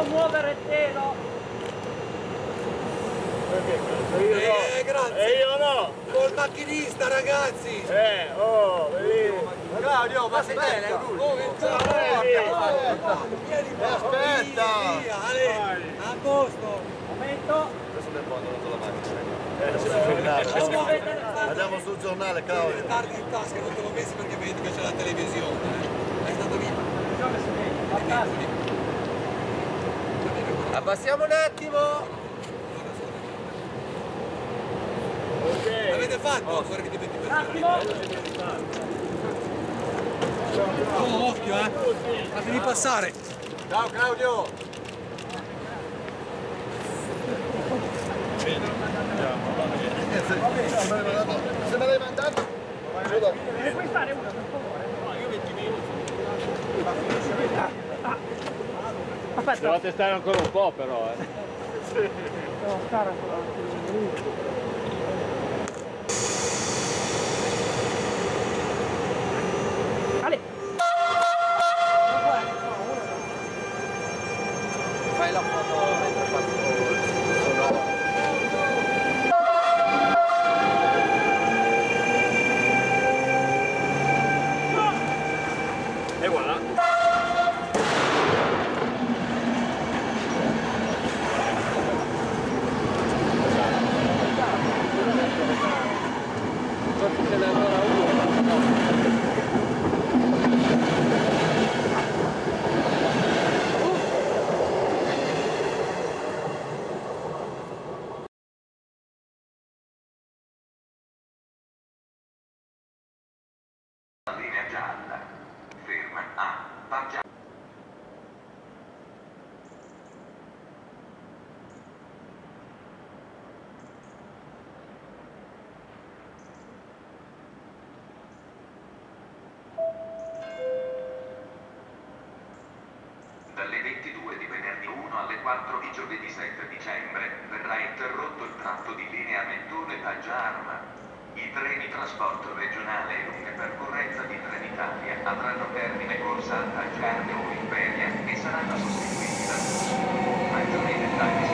Non muovere il telo! Grazie! E io no! Col macchinista, ragazzi! Oh, vedi! Claudio, ma sei bene? Aspetta! Via, Ale! A posto! Momento! Adesso ne prendo la macchina. Andiamo sul giornale, Claudio. Tardi in tasca, non te l'ho messo perché vedi che c'è la televisione. È stato via. Abbassiamo un attimo. Avete fatto? Fuori che ti metti per Un attimo! Oh, occhio, fatemi passare. Ciao Claudio. Se me l'hai mandato? Deve puoi stare una, per favore? No, io 20 minuti. Aspetta. Devo testare ancora un po' però, Devo stare ancora un minuto. Ale! Fai la foto mentre faccio il sonoro. E voilà! Forse ce n'è ancora uno. Linea gialla. Ferma a Paggia. Dalle 22 di venerdì 1 alle 4 di giovedì 7 dicembre verrà interrotto il tratto di linea Mentone-Paggia Arma. I treni trasporto regionale e lunga percorrenza di Trenitalia avranno termine Corsa, Paggia Arma o Imperia e saranno sostituiti da maggiori dettagli